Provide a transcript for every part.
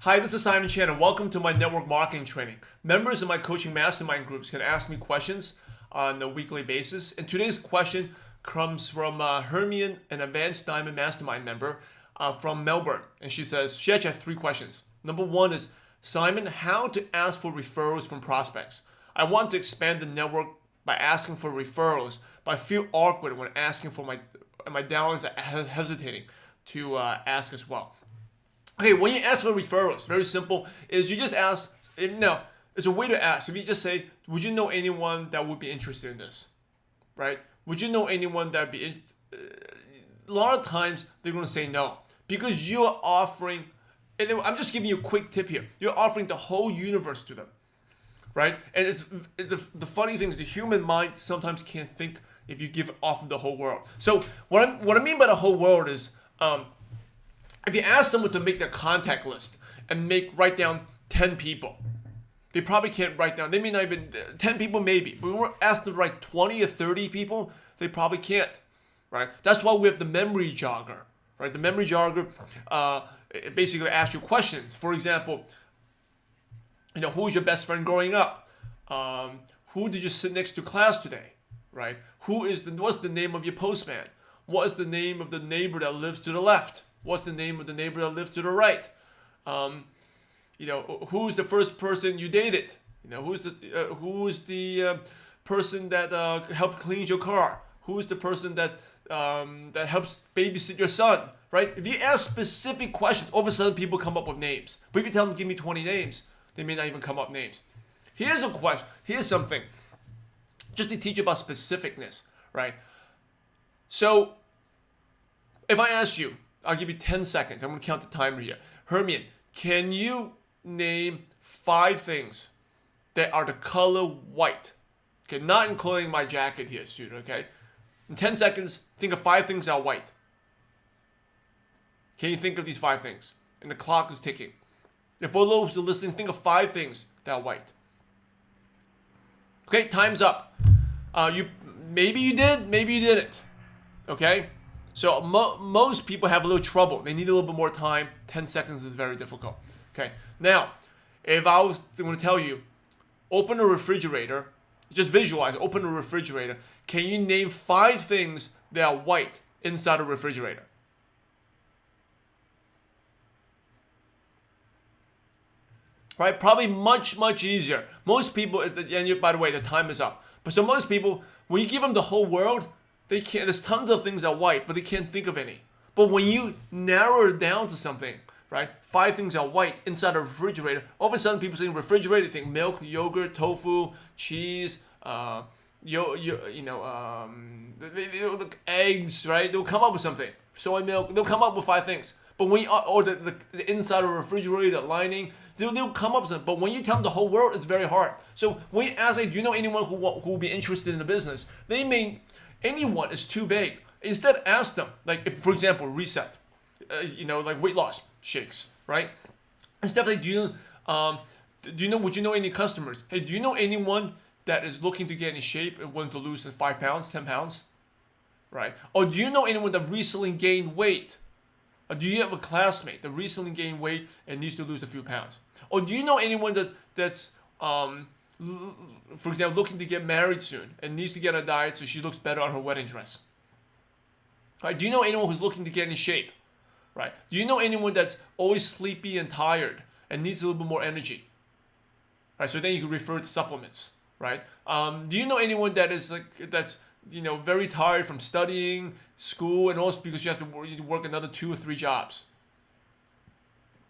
Hi, this is Simon Chan and welcome to my network marketing training. Members of my coaching mastermind groups can ask me questions on a weekly basis. And today's question comes from Hermione, an advanced diamond mastermind member from Melbourne. And she says, she actually has 3 questions. Number 1 is, Simon, how to ask for referrals from prospects? I want to expand the network by asking for referrals, but I feel awkward when asking for my downlines are hesitating to ask as well. Okay, when you ask for referrals, very simple, is you just ask, now, it's a way to ask. If you just say, would you know anyone that would be interested in this, right? Would you know anyone that would be, a lot of times they're going to say no, because you're offering, and I'm just giving you a quick tip here, you're offering the whole universe to them, right? And it's the funny thing is the human mind sometimes can't think if you offer the whole world. So what I mean by the whole world is, if you ask someone to make their contact list and write down 10 people, they probably can't write down, they may not even, 10 people maybe, but when we're asked to write 20 or 30 people, they probably can't, right? That's why we have the memory jogger, right? The memory jogger it basically asks you questions. For example, who's your best friend growing up? Who did you sit next to class today, right? What's the name of your postman? What is the name of the neighbor that lives to the left? What's the name of the neighbor that lives to the right? Who's the first person you dated? Who's the person that helped clean your car? Who's the person that helps babysit your son? Right? If you ask specific questions, all of a sudden people come up with names. But if you tell them, give me 20 names, they may not even come up with names. Here's a question. Here's something, just to teach you about specificness, right? So, if I ask you, I'll give you 10 seconds. I'm going to count the timer here. Hermione, can you name 5 things that are the color white? Okay, not including my jacket here, student, okay? In 10 seconds, think of 5 things that are white. Can you think of these 5 things? And the clock is ticking. And for those who are listening, think of 5 things that are white. Okay, time's up. Maybe you did, maybe you didn't. Okay? So most people have a little trouble. They need a little bit more time. 10 seconds is very difficult. Okay. Now, if I was going to tell you, open a refrigerator, just visualize, open a refrigerator. Can you name 5 things that are white inside a refrigerator? Right? Probably much, much easier. Most people, and by the way, the time is up. But so most people, when you give them the whole world, they can't. There's tons of things that are white, but they can't think of any. But when you narrow it down to something, right? 5 things are white inside a refrigerator. All of a sudden, people think refrigerator, they think milk, yogurt, tofu, cheese, eggs, right? They'll come up with something. Soy milk. They'll come up with 5 things. But when or the inside of a refrigerator, the lining, they'll come up with something. But when you tell them the whole world, it's very hard. So when you ask, do you know anyone who will be interested in the business? Anyone is too vague. Instead, ask them, like, if, for example, reset, like weight loss shakes, right? Instead of like, would you know any customers? Hey, do you know anyone that is looking to get in shape and willing to lose 5 pounds, 10 pounds, right? Or do you know anyone that recently gained weight? Or do you have a classmate that recently gained weight and needs to lose a few pounds? Or do you know anyone that's for example, looking to get married soon and needs to get on a diet so she looks better on her wedding dress? Right? Do you know anyone who's looking to get in shape? Right? Do you know anyone that's always sleepy and tired and needs a little bit more energy? Right? So then you can refer to supplements. Right? Do you know anyone that's very tired from studying, school, and also because you have to work another 2 or 3 jobs?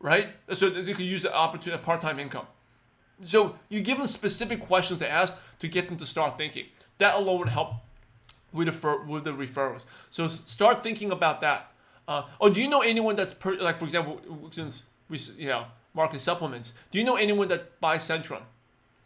Right? So they could use the opportunity, a part-time income. So you give them specific questions to ask to get them to start thinking. That alone would help with the referrals. So start thinking about that. Or do you know anyone that's like, for example, since we market supplements, do you know anyone that buys Centrum?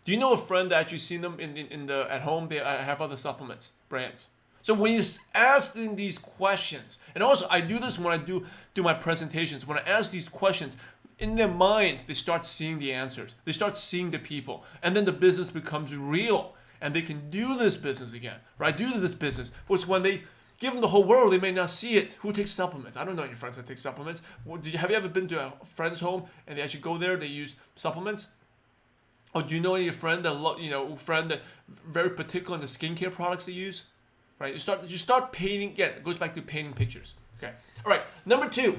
Do you know a friend that actually seen them at home? They have other supplements brands. So when you ask them these questions, and also I do this when I do my presentations. When I ask these questions, in their minds, they start seeing the answers. They start seeing the people. And then the business becomes real. And they can do this business again, right? Do this business. Because when they give them the whole world, they may not see it. Who takes supplements? I don't know any friends that take supplements. Have you ever been to a friend's home and they actually go there, they use supplements? Or do you know any friend that very particular in the skincare products they use? Right? You start painting. Again, it goes back to painting pictures. Okay. All right. Number 2,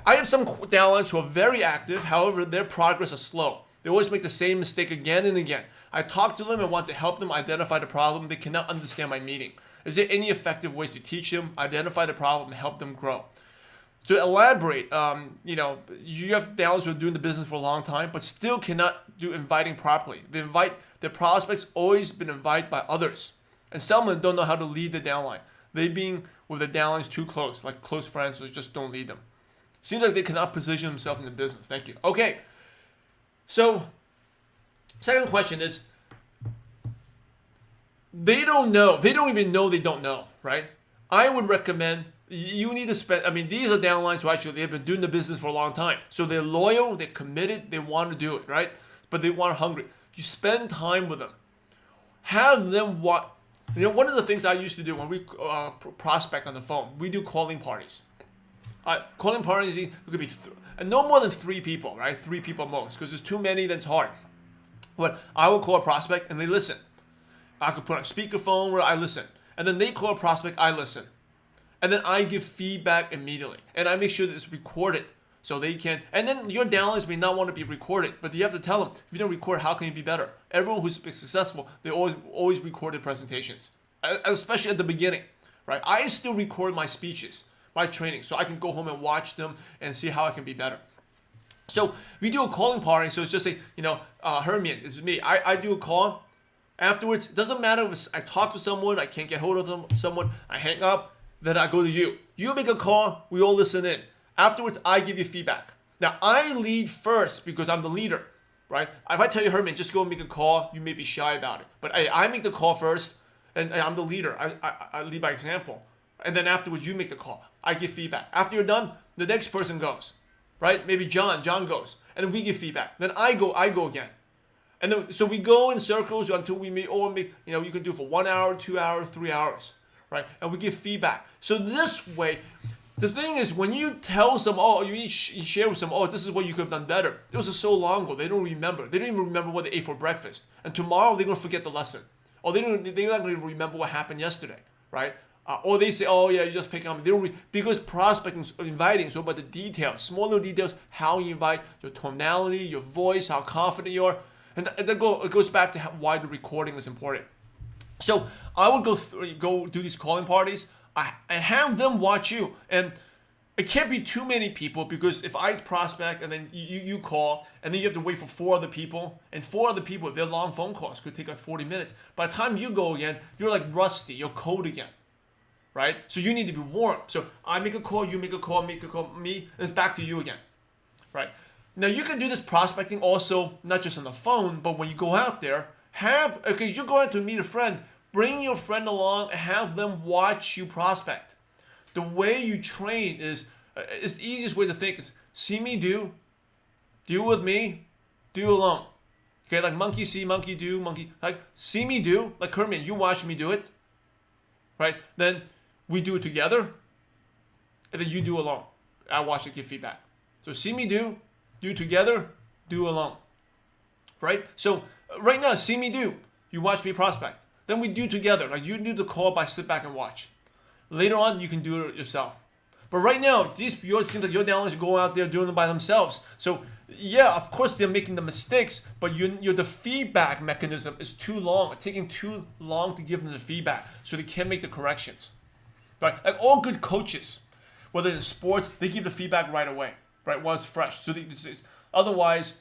I have some downlines who are very active. However, their progress is slow. They always make the same mistake again and again. I talk to them and want to help them identify the problem. They cannot understand my meaning. Is there any effective ways to teach them, identify the problem, and help them grow? To elaborate, you have downlines who are doing the business for a long time, but still cannot do inviting properly. Their prospects always been invited by others. And some of them don't know how to lead the downline. They being with the downlines too close, like close friends who just don't lead them. Seems like they cannot position themselves in the business. Thank you. Okay. So, second question is, they don't know. They don't even know they don't know, right? I would recommend you need to spend, these are downlines who actually they've been doing the business for a long time. So they're loyal, they're committed, they want to do it, right? But they want hungry. You spend time with them. Have them what, one of the things I used to do when we prospect on the phone, we do calling parties. Calling parties, it could be no more than 3 people, right? 3 people most, because there's too many, then it's hard. But I will call a prospect and they listen. I could put on speakerphone where I listen. And then they call a prospect, I listen. And then I give feedback immediately. And I make sure that it's recorded so they can. And then your downlines may not want to be recorded, but you have to tell them, if you don't record, how can you be better? Everyone who's been successful, they always recorded presentations, especially at the beginning, right? I still record my speeches, my training, so I can go home and watch them and see how I can be better. So we do a calling party. So it's just say, Hermione, it's me. I do a call. Afterwards, it doesn't matter if I talk to someone, I can't get hold of someone, I hang up, then I go to you. You make a call, we all listen in. Afterwards, I give you feedback. Now, I lead first because I'm the leader, right? If I tell you, Herman, just go and make a call, you may be shy about it. But I make the call first, and I'm the leader. I lead by example. And then afterwards, you make the call. I give feedback. After you're done, the next person goes, right? Maybe John goes. And then we give feedback. Then I go again. And then, so we go in circles until we make, you can do for 1 hour, 2 hours, 3 hours, right? And we give feedback. So this way, the thing is, when you tell someone, you share with someone, this is what you could have done better. It was so long ago, they don't remember. They don't even remember what they ate for breakfast. And tomorrow, they're going to forget the lesson. Or they're not going to remember what happened yesterday, right? Or they say, you just pick up. They don't because prospecting, inviting, is about the details, small little details, how you invite, your tonality, your voice, how confident you are. And it goes back to why the recording is important. So I would go do these calling parties. I have them watch you, and it can't be too many people because if I prospect and then you call, and then you have to wait for 4 other people, and 4 other people, if they're long phone calls, could take like 40 minutes. By the time you go again, you're like rusty, you're cold again, right? So you need to be warm. So I make a call, you make a call, me, and it's back to you again, right? Now you can do this prospecting also, not just on the phone, but when you go out there, you go out to meet a friend, bring your friend along and have them watch you prospect. The way you train is the easiest way to think is see me do with me, do alone. Okay, like monkey see, monkey do, like see me do, like Herman, you watch me do it, right? Then we do it together, and then you do alone. I watch it, give feedback. So see me do together, do alone, right? So right now, see me do, you watch me prospect. Then we do together, like you do the call by sit back and watch. Later on, you can do it yourself. But right now, it seems like your downlines go out there doing it by themselves. So yeah, of course they're making the mistakes, but the feedback mechanism is too long. It's taking too long to give them the feedback, so they can't make the corrections. Right? Like all good coaches, whether in sports, they give the feedback right away, right? While it's fresh. So otherwise,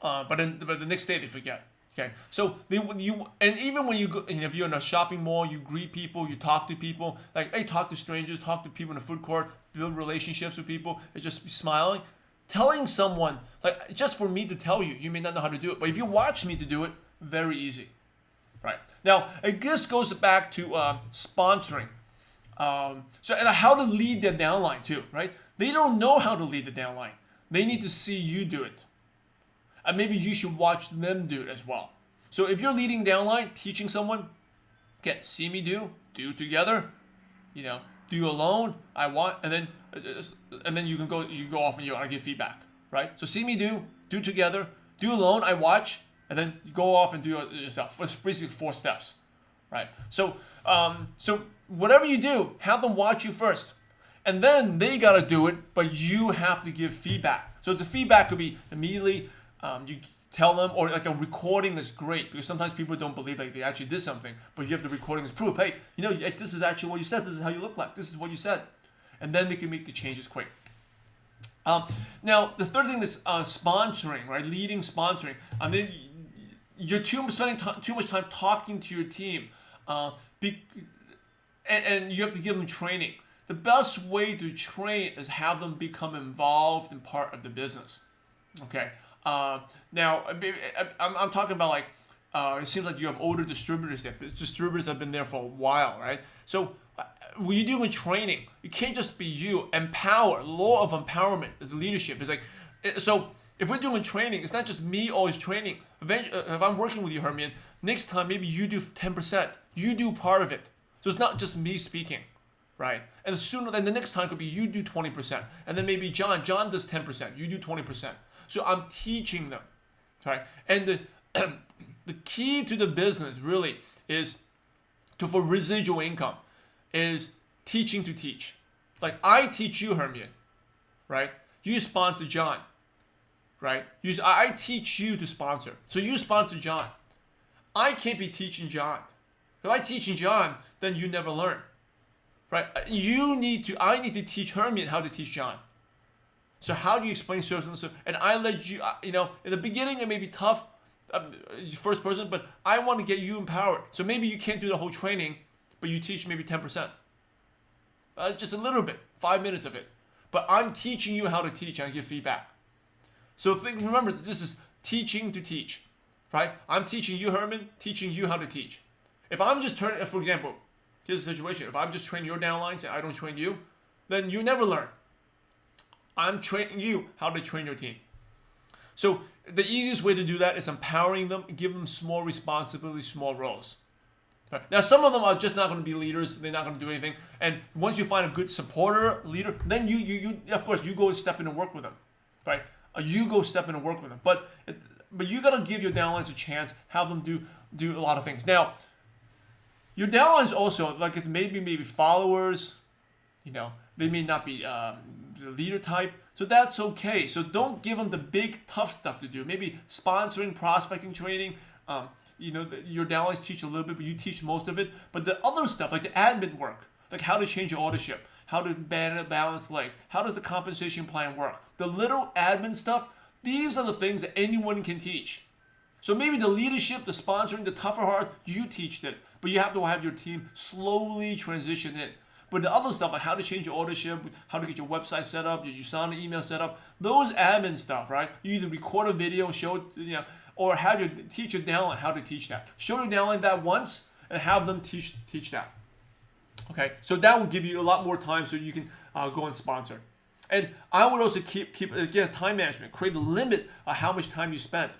but the next day they forget. Okay, so and even when you go, if you're in a shopping mall, you greet people, you talk to people, like hey, talk to strangers, talk to people in the food court, build relationships with people, and just be smiling. Telling someone, like just for me to tell you, you may not know how to do it, but if you watch me to do it, very easy, right? Now, this goes back to sponsoring. So and how to lead their downline too, right? They don't know how to lead the downline. They need to see you do it. And maybe you should watch them do it as well. So if you're leading downline, teaching someone, okay, see me do together. do you alone, I want, and then you go off and I give feedback, right? So see me do together, do alone, I watch, and then you go off and do it yourself. It's basically 4 steps, right? So whatever you do, have them watch you first, and then they gotta do it, but you have to give feedback. So the feedback could be immediately, you tell them, or like a recording is great, because sometimes people don't believe like they actually did something, but you have the recording as proof. Hey, this is actually what you said. This is how you look like. This is what you said, and then they can make the changes quick. Now the third thing is sponsoring, right? Leading sponsoring. I mean, you're spending too much time talking to your team, and you have to give them training. The best way to train is have them become involved in part of the business. Okay. Now, I'm talking about like, it seems like you have older distributors there. Distributors have been there for a while, right? So when you do with training, it can't just be you. Empower. Law of empowerment is leadership. It's like, so if we're doing training, it's not just me always training. If I'm working with you, Hermione, next time maybe you do 10%. You do part of it. So it's not just me speaking, right? And then the next time could be you do 20%. And then maybe John does 10%. You do 20%. So I'm teaching them, right? And the key to the business really is for residual income is teaching to teach. Like I teach you, Hermione, right? You sponsor John, right? I teach you to sponsor. So you sponsor John. I can't be teaching John. If I teaching John, then you never learn, right? I need to teach Hermione how to teach John. So how do you explain certain stuff? And I let you, in the beginning it may be tough, first person, but I want to get you empowered. So maybe you can't do the whole training, but you teach maybe 10%. Just a little bit, 5 minutes of it. But I'm teaching you how to teach and give feedback. So remember, this is teaching to teach, right? I'm teaching you, Herman, teaching you how to teach. If I'm just for example, here's the situation. If I'm just training your downlines and I don't train you, then you never learn. I'm training you how to train your team. So the easiest way to do that is empowering them, give them small responsibilities, small roles. Right? Now, some of them are just not going to be leaders. They're not going to do anything. And once you find a good supporter, leader, then you of course, you go and step in and work with them, right? You go step in and work with them. But you got to give your downlines a chance, have them do a lot of things. Now, your downlines also, like it's maybe followers, they may not be the leader type, so that's okay. So don't give them the big tough stuff to do. Maybe sponsoring, prospecting, training. Your downlines teach a little bit, but you teach most of it. But the other stuff, like the admin work, like how to change your ordership, how to balance legs, how does the compensation plan work, the little admin stuff, these are the things that anyone can teach. So maybe the leadership, the sponsoring, the tougher parts, you teach it, but you have to have your team slowly transition in. But the other stuff, like how to change your ordership, how to get your website set up, your Usana email set up, those admin stuff, right? You either record a video, show it, or teach your downline how to teach that. Show your downline that once and have them teach that. Okay, so that will give you a lot more time so you can go and sponsor. And I would also keep again, time management. Create a limit of how much time you spend.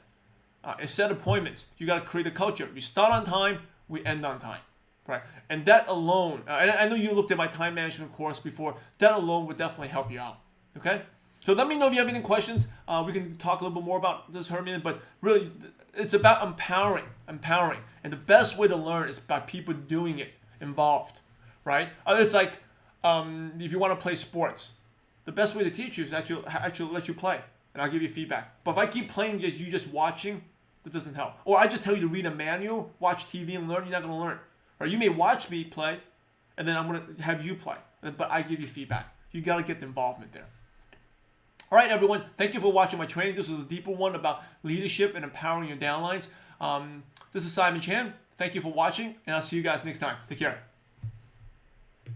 And set appointments. You got to create a culture. We start on time, we end on time. Right, and that alone, and I know you looked at my time management course before, that alone would definitely help you out, okay? So let me know if you have any questions. We can talk a little bit more about this, Hermione, but really, it's about empowering, and the best way to learn is by people doing it, involved, right? It's like, if you want to play sports, the best way to teach you is actually let you play, and I'll give you feedback. But if I keep playing, you just watching, that doesn't help. Or I just tell you to read a manual, watch TV and learn, you're not going to learn. Or you may watch me play, and then I'm going to have you play. But I give you feedback. You got to get the involvement there. All right, everyone. Thank you for watching my training. This was a deeper one about leadership and empowering your downlines. This is Simon Chan. Thank you for watching, and I'll see you guys next time. Take care.